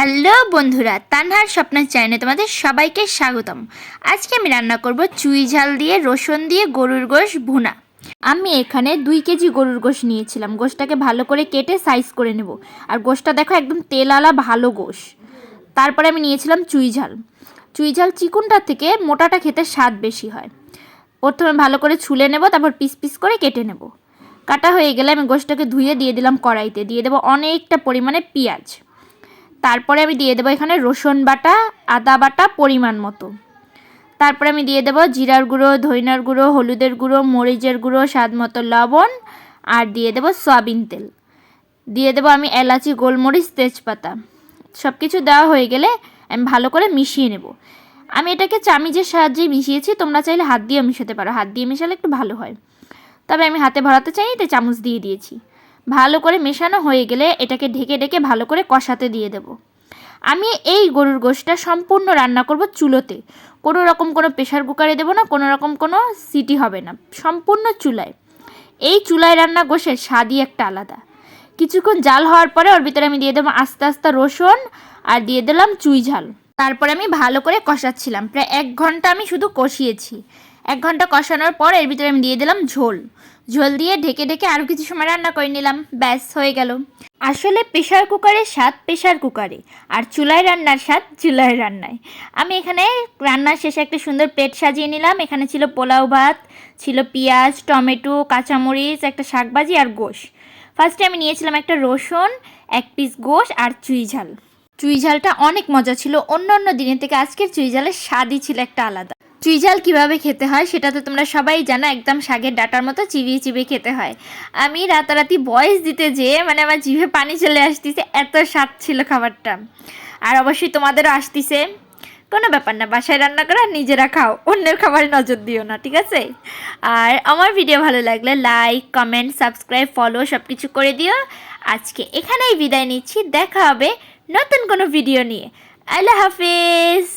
Hello বন্ধুরা, তানহার স্বপ্নের চ্যানেলে তোমাদের সবাইকে স্বাগতম। আজকে আমি রান্না করব চুই ঝাল দিয়ে রসুন দিয়ে গরুর গোশ ভুনা। আমি এখানে 2 কেজি গরুর গোশ নিয়েছিলাম। গোশটাকে ভালো করে কেটে সাইজ করে নেব। আর গোশটা দেখো একদম তেলালা ভালো গোশ। তারপরে আমি নিয়েছিলাম চুই ঝাল। চুই ঝাল চিকুনটার থেকে মোটাটা খেতে স্বাদ বেশি হয়। প্রথমে ভালো করে ছুলে নেব, তারপর পিস পিস করে কেটে নেব। কাটা হয়ে গেলে আমি গোশটাকে ধুয়ে দিয়ে দিলাম কড়াইতে। দিয়ে দেবো অনেকটা পরিমাণে পেঁয়াজ। তারপরে আমি দিয়ে দেবো এখানে রসুন বাটা, আদা বাটা পরিমাণ মতো। তারপরে আমি দিয়ে দেবো জিরার গুঁড়ো, ধইনার গুঁড়ো, হলুদের গুঁড়ো, মরিচের গুঁড়ো, স্বাদ মতো লবণ, আর দিয়ে দেবো সয়াবিন তেল। দিয়ে দেবো আমি এলাচি, গোলমরিচ, তেজপাতা। সব কিছু দেওয়া হয়ে গেলে আমি ভালো করে মিশিয়ে নেব। আমি এটাকে চামিচের সাহায্যে মিশিয়েছি, তোমরা চাইলে হাত দিয়েও মিশাতে পারো। হাত দিয়ে মেশালে একটু ভালো হয়, তবে আমি হাতে ভরাতে চাই তাই চামচ দিয়ে দিয়েছি। ভালো করে মেশানো হয়ে গেলে এটাকে ঢেকে ঢেকে ভালো করে কষাতে দিয়ে দেব। আমি এই গরুর গোশটা সম্পূর্ণ রান্না করব চুলোতে। কোনো রকম কোনো প্রেশার কুকারে দেবো না, কোনো রকম কোনো সিটি হবে না, সম্পূর্ণ চুলায়। এই চুলায় রান্না গোশের স্বাদই একটা আলাদা। কিছুক্ষণ জাল হওয়ার পরে ওর ভিতরে আমি দিয়ে দেবো আস্তে আস্তে রসুন, আর দিয়ে দিলাম চুই ঝাল। তারপরে আমি ভালো করে কষাচ্ছিলাম। প্রায় 1 ঘন্টা আমি শুধু কষিয়েছি। 1 ঘন্টা কষানোর পর এর ভিতরে আমি দিয়ে দিলাম ঝোল। ঝোল দিয়ে ঢেকে ঢেকে আরও কিছু সময় রান্না করে নিলাম। ব্যাস হয়ে গেল। আসলে প্রেশার কুকারের স্বাদ প্রেশার কুকারে, আর চুলায় রান্নার স্বাদ চুলায় রান্নায়। আমি এখানে রান্নার শেষে একটা সুন্দর প্লেট সাজিয়ে নিলাম। এখানে ছিল পোলাও ভাত, ছিল পেঁয়াজ, টমেটো, কাঁচামরিচ, একটা শাকভাজি আর গোশ। ফার্স্টে আমি নিয়েছিলাম একটা রসুন, 1 পিস গোশ আর চুই ঝাল। চুই ঝালটা অনেক মজা ছিল। অন্য অন্য দিনের থেকে আজকের চুই ঝালের স্বাদই ছিল একটা আলাদা। চুই ঝাল কীভাবে খেতে হয় সেটা তো তোমরা সবাই জানো, একদম শাকের ডাঁটার মতো চিবিয়ে চিবিয়ে খেতে হয়। আমি রাতারাতি ভয়েস দিতে যেয়ে আমার জিভে পানি চলে আসতেছে, এত স্বাদ ছিল খাবারটা। আর অবশ্যই তোমাদেরও আসতেছে। কোনো ব্যাপার না, বাসায় রান্না করা নিজেরা খাও, অন্যের খাবারে নজর দিও না, ঠিক আছে? আর আমার ভিডিও ভালো লাগলে লাইক, কমেন্ট, সাবস্ক্রাইব, ফলো সব কিছু করে দিও। আজকে এখানেই বিদায় নিচ্ছি। দেখা হবে নতুন কোনো ভিডিও নিয়ে। আল্লাহ হাফেজ।